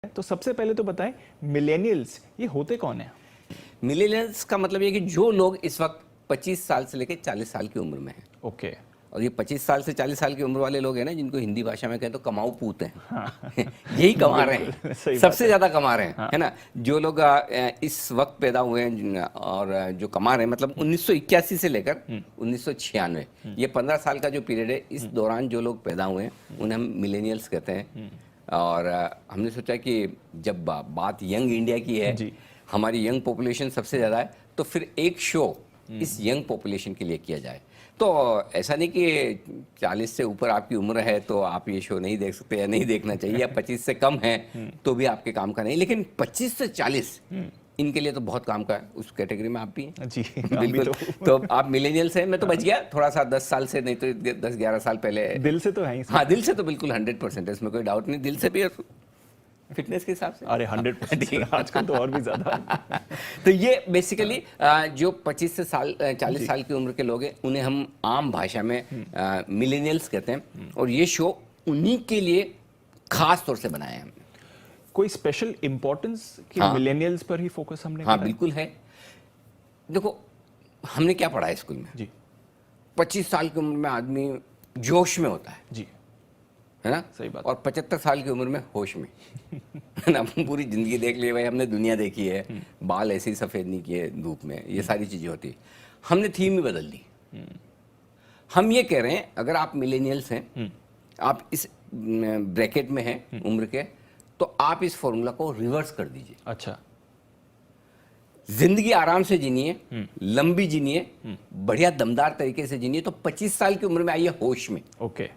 तो सबसे पहले तो बताएं, मिलेनियल्स ये होते कौन है? मिलेनियल्स का मतलब ये कि जो लोग इस वक्त 25 साल से लेकर 40 साल की उम्र में हैं। ओके। और ये 25 साल से 40 साल की उम्र वाले लोग हैं ना, जिनको हिंदी भाषा में कहें तो कमाऊ पूत हैं। हाँ। यही कमा रहे बिल्कुल, हैं, सही बात सबसे है। ज़्यादा कमा रहे हैं, हाँ। है ना। जो लोग इस वक्त पैदा हुए हैं और जो कमा रहे हैं, मतलब 1981 से लेकर 1996, ये 15 साल का जो पीरियड है, इस दौरान जो लोग पैदा हुए हैं उन्हें हम मिलेनियल्स कहते हैं। और हमने सोचा कि जब बात यंग इंडिया की है, जी। हमारी यंग पॉपुलेशन सबसे ज़्यादा है, तो फिर एक शो इस यंग पॉपुलेशन के लिए किया जाए। तो ऐसा नहीं कि 40 से ऊपर आपकी उम्र है तो आप ये शो नहीं देख सकते या नहीं देखना चाहिए, या 25 से कम है तो भी आपके काम का नहीं, लेकिन 25 से 40 इनके लिए तो बहुत काम का है। उस कैटेगरी में आप भी हैं। जी। बिल्कुल। तो आप मिलेनियल्स हैं। मैं तो बच गया थोड़ा सा 10 साल से, नहीं तो 10-11 साल पहले। दिल से तो है ही सर। हाँ, दिल से तो बिल्कुल 100% है, इसमें कोई डाउट नहीं। दिल से भी, फिटनेस के हिसाब से। अरे 100% आजकल तो और भी ज्यादा। तो ये बेसिकली जो 25 से 40 साल की उम्र के लोग हैं, उन्हें हम आम भाषा में मिलेनियल्स कहते हैं। और ये शो उन्हीं के लिए खास तौर से बनाया है हमने। कोई स्पेशल इंपॉर्टेंस कि हाँ। मिलेनियल्स पर ही फोकस हमने हाँ, करा है? बिल्कुल है। देखो, हमने क्या पढ़ा है स्कूल में? जी 25 साल की उम्र में आदमी जोश में होता जी, है ना। सही बात। और 75 साल की उम्र में होश में, है ना। पूरी जिंदगी देख ली भाई, हमने दुनिया देखी है, बाल ऐसे ही सफ़ेद नहीं किए धूप में, ये सारी चीज़ें होती। हमने थीम ही बदल दी। हम ये कह रहे हैं, अगर आप मिलेनियल्स हैं, आप इस ब्रैकेट में हैं उम्र के, तो आप इस फॉर्मूला को रिवर्स कर दीजिए। अच्छा। जिंदगी आराम से जीनिए, लंबी जीनिए, बढ़िया दमदार तरीके से जीनिए। तो 25 साल की उम्र में आइए होश में, ओके।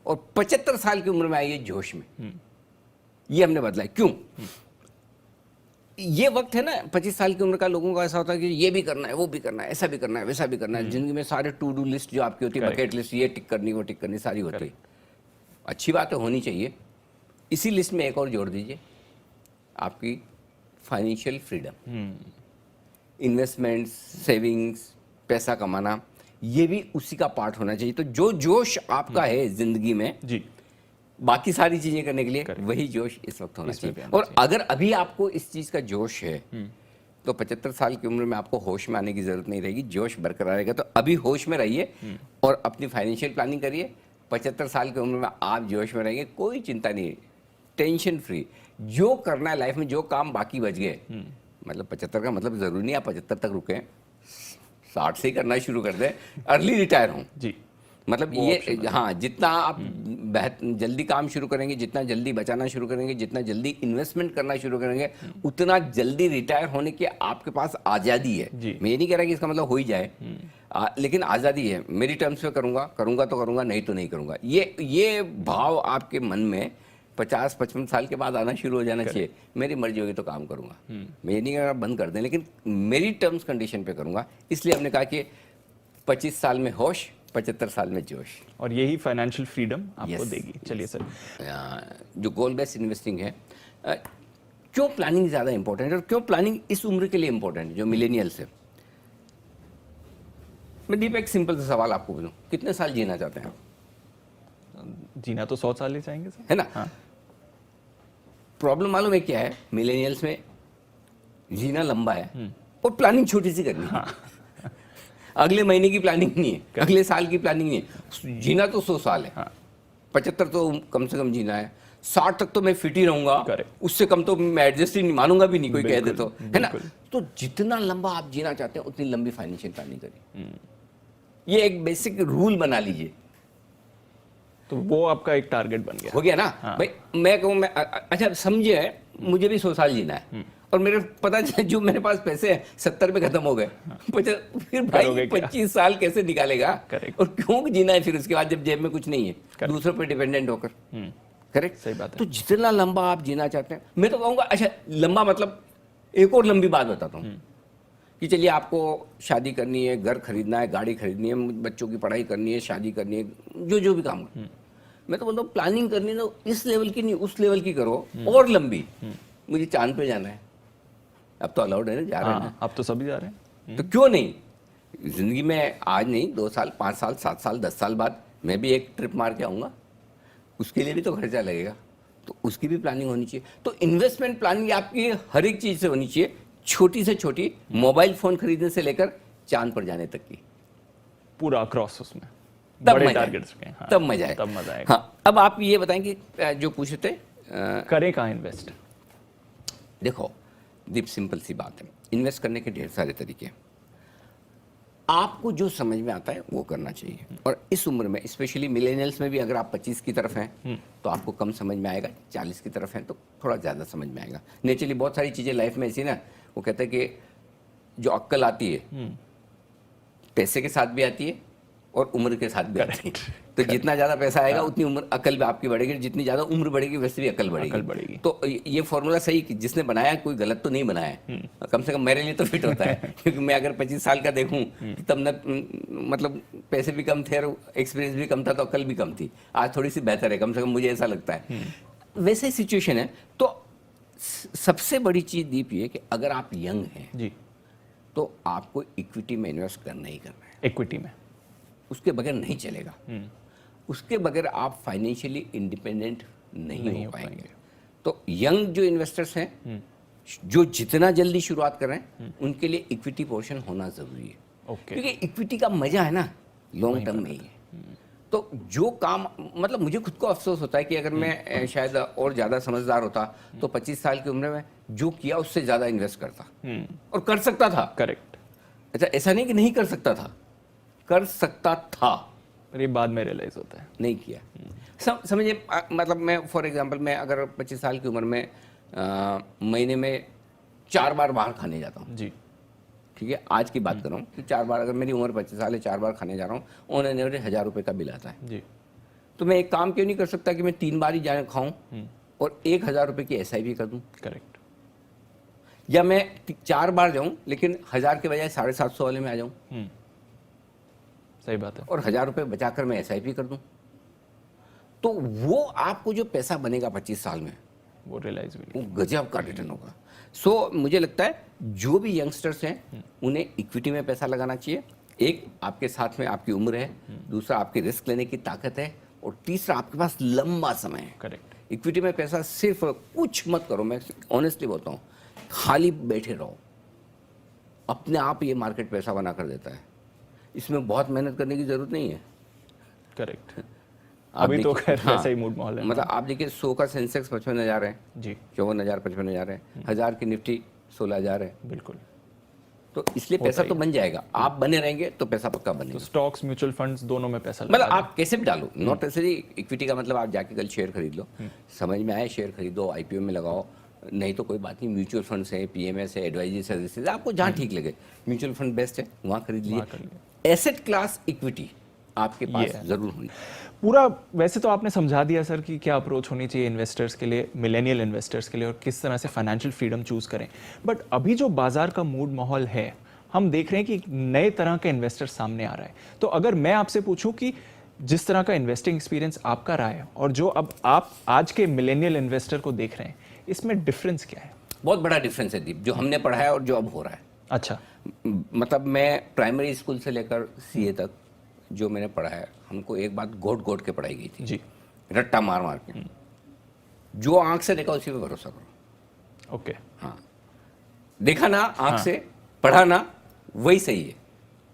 और 75 साल की उम्र में आइए जोश में। ये हमने बदला है। क्यों? ये वक्त है ना, 25 साल की उम्र का लोगों का ऐसा होता है कि ये भी करना है, वो भी करना है, ऐसा भी करना है, वैसा भी करना है। जिंदगी में सारे टू डू लिस्ट जो आपकी होती है, बकेट लिस्ट, ये टिक करनी, वो टिक करनी, सारी होती है। अच्छी बात है, होनी चाहिए। इसी लिस्ट में एक और जोड़ दीजिए, आपकी फाइनेंशियल फ्रीडम, इन्वेस्टमेंट्स, सेविंग्स, पैसा कमाना, ये भी उसी का पार्ट होना चाहिए। तो जो जोश आपका है जिंदगी में जी, बाकी सारी चीजें करने के लिए, वही जोश इस वक्त होना चाहिए। और अगर अभी आपको इस चीज का जोश है, तो 75 साल की उम्र में आपको होश में आने की जरूरत नहीं रहेगी, जोश बरकरार रहेगा। तो अभी होश में रहिए और अपनी फाइनेंशियल प्लानिंग करिए। 75 साल की उम्र में आप जोश में रहेंगे, कोई चिंता नहीं, टेंशन फ्री। जो करना है लाइफ में, जो काम बाकी बच गए, मतलब 75 का मतलब जरूरी नहीं आप 75 तक रुके, 60 से ही करना शुरू कर दें, अर्ली रिटायर हों। जी, मतलब ये, हाँ, जितना आप जल्दी काम शुरू करेंगे, जितना जल्दी बचाना शुरू करेंगे, जितना जल्दी इन्वेस्टमेंट करना शुरू करेंगे, उतना जल्दी रिटायर होने की आपके पास आज़ादी है। मैं ये नहीं कह रहा कि इसका मतलब हो ही जाए, लेकिन आज़ादी है। मेरी टर्म्स पे करूँगा तो करूँगा, नहीं तो नहीं करूँगा। ये भाव आपके मन में 50-55 साल के बाद आना शुरू हो जाना चाहिए। मेरी मर्जी होगी तो काम करूँगा, मैं ये नहीं कह रहा बंद कर दें, लेकिन मेरी टर्म्स कंडीशन पे करूँगा। इसलिए हमने कहा कि 25 साल में होश, 75 साल में जोश, और यही फाइनेंशियल फ्रीडम आपको Yes, देगी। चलिए सर, जो गोल बेस्ड इन्वेस्टिंग है, क्यों प्लानिंग ज़्यादा इंपॉर्टेंट है और क्यों प्लानिंग इस उम्र के लिए इंपॉर्टेंट है, जो मिलेनियल्स है। मैं दीप एक सिंपल सा सवाल आपको पूछूं, कितने साल जीना चाहते हैं आप? जीना तो 100 साल ही चाहेंगे सर, है ना। हाँ। प्रॉब्लम मालूम है क्या है? मिलेनियल्स में जीना लंबा है और प्लानिंग छोटी सी करनी है। अगले महीने की प्लानिंग नहीं है, अगले साल की प्लानिंग नहीं है। जीना तो 100 साल है, 75 तो कम से कम जीना है, 60 तक तो मैं फिट ही रहूंगा, उससे कम तो मैं एडजस्ट ही नहीं मानूंगा भी नहीं, कोई कह दे तो, है ना। तो जितना लंबा आप जीना चाहते हैं उतनी लंबी फाइनेंशियल प्लानिंग करिए। ये एक बेसिक रूल बना लीजिए, तो वो आपका एक टारगेट बन गया। हो गया ना। भाई मैं कहूँ, मैं अच्छा समझे, मुझे भी 100 साल जीना है, और मेरे पता चला जो मेरे पास पैसे हैं 70 में खत्म हो गए, फिर भाई 25 साल कैसे निकालेगा? और क्यों जीना है फिर उसके बाद, जब जेब में कुछ नहीं है, दूसरों पर डिपेंडेंट होकर। करेक्ट, सही बात है। तो जितना लंबा आप जीना चाहते हैं, मैं तो कहूँगा, अच्छा लंबा मतलब एक और लंबी बात बताता हूँ कि चलिए आपको शादी करनी है, घर खरीदना है, गाड़ी खरीदनी है, बच्चों की पढ़ाई करनी है, शादी करनी है, जो भी काम है, मैं तो बोलता हूँ प्लानिंग करनी है तो इस लेवल की नहीं, उस लेवल की करो, और लंबी। मुझे चांद पे जाना है, अब तो अलाउड है ना, जा रहे हैं ना, अब तो सभी जा रहे हैं, तो क्यों नहीं? जिंदगी में आज नहीं, 2 साल, 5 साल, 7 साल, 10 साल बाद मैं भी एक ट्रिप मार के आऊँगा, उसके लिए भी तो खर्चा लगेगा। तो उसकी भी प्लानिंग होनी चाहिए। तो इन्वेस्टमेंट प्लानिंग आपकी हर एक चीज से होनी चाहिए, छोटी से छोटी मोबाइल फोन खरीदने से लेकर चांद पर जाने तक की। पूरा क्रॉस उसमें तब बड़े मजा टारगेट्स के। हाँ, तब मजा है। तब मजा आएगा। हाँ, अब आप ये बताएंगे जो पूछे थे करें कहाँ इन्वेस्ट? देखो दीप, सिंपल सी बात है, इन्वेस्ट करने के ढेर सारे तरीके हैं। आपको जो समझ में आता है वो करना चाहिए। और इस उम्र में स्पेशली मिलेनियल्स में भी अगर आप 25 की तरफ हैं तो आपको कम समझ में आएगा, 40 की तरफ हैं तो थोड़ा ज़्यादा समझ में आएगा। नेचुरली बहुत सारी चीज़ें लाइफ में ऐसी ना, वो कहते हैं कि जो अक्ल आती है पैसे के साथ भी आती है और उम्र के साथ भी आती है। तो जितना ज़्यादा पैसा आएगा उतनी उम्र अकल भी आपकी बढ़ेगी, जितनी ज़्यादा उम्र बढ़ेगी वैसे भी अकल बढ़ेगी। तो ये फॉर्मूला सही कि जिसने बनाया कोई गलत तो नहीं बनाया है, कम से कम मेरे लिए तो फिट होता है। क्योंकि मैं अगर 25 साल का देखूं तब न मतलब पैसे भी कम थे और एक्सपीरियंस भी कम था, तो अकल भी कम थी। आज थोड़ी सी बेहतर है, कम से कम मुझे ऐसा लगता है। वैसे सिचुएशन है। तो सबसे बड़ी चीज़ दीप ये कि अगर आप यंग हैं जी, तो आपको इक्विटी में इन्वेस्ट करना ही करना है। इक्विटी में उसके बगैर नहीं चलेगा। उसके बगैर आप फाइनेंशियली इंडिपेंडेंट नहीं हो पाएंगे। तो यंग जो इन्वेस्टर्स हैं, जो जितना जल्दी शुरुआत कर रहे हैं, उनके लिए इक्विटी पोर्शन होना जरूरी है। क्योंकि इक्विटी का मजा है ना लॉन्ग टर्म में ही है। तो जो काम, मतलब मुझे खुद को अफसोस होता है कि अगर मैं शायद और ज़्यादा समझदार होता तो 25 साल की उम्र में जो किया उससे ज़्यादा इन्वेस्ट करता और कर सकता था। करेक्ट। अच्छा, ऐसा नहीं कि नहीं कर सकता था, कर सकता था, पर ये बाद में रियलाइज होता है। नहीं किया। समझिए, मतलब मैं फॉर एग्जांपल मैं अगर 25 साल की उम्र में महीने में 4 बार बाहर खाने जाता हूँ, जी, ठीक है, आज की बात कर रहा हूँ कि 4 बार, अगर मेरी उम्र 25 साल है, 4 बार खाने जा रहा हूँ, ऑन एन एवरेज 1000 रुपये का बिल आता है। जी, तो मैं एक काम क्यों नहीं कर सकता कि मैं 3 बार ही जाने खाऊं और 1000 रुपये की SIP कर दूं? करेक्ट। या मैं 4 बार जाऊं लेकिन 1000 के बजाय 750 वाले में आ जाऊं सही बात है। और 1000 रुपये बचाकर मैं SIP कर दूं, तो वो आपको जो पैसा बनेगा 25 साल में, वो रियलाइज भी वो गजब का रिटर्न होगा। सो मुझे लगता है जो भी यंगस्टर्स हैं उन्हें इक्विटी में पैसा लगाना चाहिए। एक, आपके साथ में आपकी उम्र है, दूसरा आपकी रिस्क लेने की ताकत है, और तीसरा आपके पास लंबा समय है। करेक्ट। इक्विटी में पैसा सिर्फ कुछ मत करो, मैं ऑनेस्टली बोलता हूँ, खाली बैठे रहो, अपने आप ये मार्केट पैसा बना कर देता है। इसमें बहुत मेहनत करने की जरूरत नहीं है। करेक्ट। अभी तो खैर वैसा ही मूड माहौल है। मतलब आप देखिए 100 का सेंसेक्स 55,000 है जी, 54,000 55,000 है, 1000 की निफ्टी 16,000 है। बिल्कुल। तो इसलिए पैसा तो बन जाएगा, आप बने रहेंगे तो पैसा पक्का तो बनेगा। स्टॉक्स, म्यूचुअल फंड्स दोनों में पैसा मतलब लगा आप कैसे भी डालो, नॉट नेसेसरी इक्विटी का मतलब आप जाके कल शेयर खरीद लो, समझ में आए शेयर खरीदो, IPO में लगाओ, नहीं तो कोई बात नहीं, म्यूचुअल फंड्स है, PMS है, एडवाइजरी सर्विसेज, आपको जहाँ ठीक लगे, म्यूचुअल फंड बेस्ट है, वहाँ खरीद लीजिए। एसेट क्लास इक्विटी आपके पास जरूर होनी। पूरा वैसे तो आपने समझा दिया सर कि क्या अप्रोच होनी चाहिए इन्वेस्टर्स के लिए, मिलेनियल इन्वेस्टर्स के लिए, और किस तरह से फाइनेंशियल फ्रीडम चूज करें। बट अभी जो बाजार का मूड माहौल है, हम देख रहे हैं कि नए तरह के इन्वेस्टर सामने आ रहा है। तो अगर मैं आपसे पूछूं कि जिस तरह का इन्वेस्टिंग एक्सपीरियंस आपका रहा है और जो अब आप आज के मिलेनियल इन्वेस्टर को देख रहे हैं, इसमें डिफरेंस क्या है? बहुत बड़ा डिफरेंस है दीप, जो हमने पढ़ा है और जो अब हो रहा है। अच्छा। मतलब मैं प्राइमरी स्कूल से लेकर CA तक जो मैंने पढ़ा है, हमको एक बात घोट घोट के पढ़ाई गई थी जी, रट्टा मार मार के। जो आंख से देखा उसी पे भरोसा करो। ओके। हाँ, देखा ना आंख से, पढ़ा ना, वही सही है,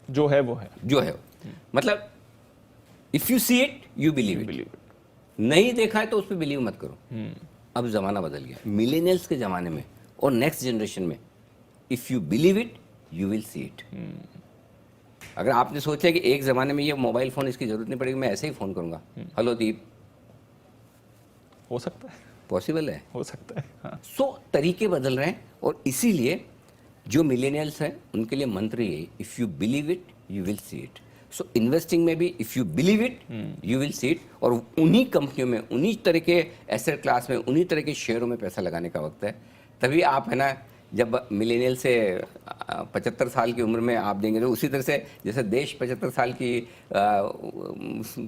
जो है वो है, जो है। मतलब if you see it you believe it, नहीं देखा है तो उस पर बिलीव मत करो। अब जमाना बदल गया, मिलेनियल्स के जमाने में और नेक्स्ट जनरेशन में, if you believe it you will see it. अगर आपने सोचा कि एक जमाने में ये मोबाइल फोन इसकी जरूरत नहीं पड़ेगी, मैं ऐसे ही फोन करूंगा, हेलो दीप, हो सकता है, पॉसिबल है, हो सकता है। हाँ। सो तरीके बदल रहे हैं, और इसीलिए जो मिलेनियल्स हैं उनके लिए मंत्र ये, if you believe it you will see it. So investing में भी if you believe it you will see it, और उन्हीं कंपनियों में, उन्हीं तरह के एसेट क्लास में, उन्हीं तरह के शेयरों में पैसा लगाने का वक्त है। तभी आप है ना, जब मिलेनियल से 75 साल की उम्र में आप देंगे, तो उसी तरह से जैसे देश 75 साल की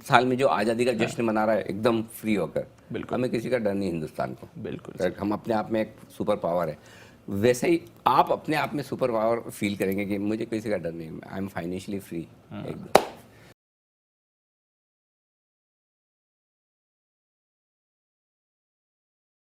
साल में जो आज़ादी का जश्न मना रहा है एकदम फ्री होकर, हमें किसी का डर नहीं हिंदुस्तान को, बिल्कुल, हम अपने आप में एक सुपर पावर है, वैसे ही आप अपने आप में सुपर पावर फील करेंगे कि मुझे किसी का डर नहीं, आई एम फाइनेंशियली फ्री एकदम।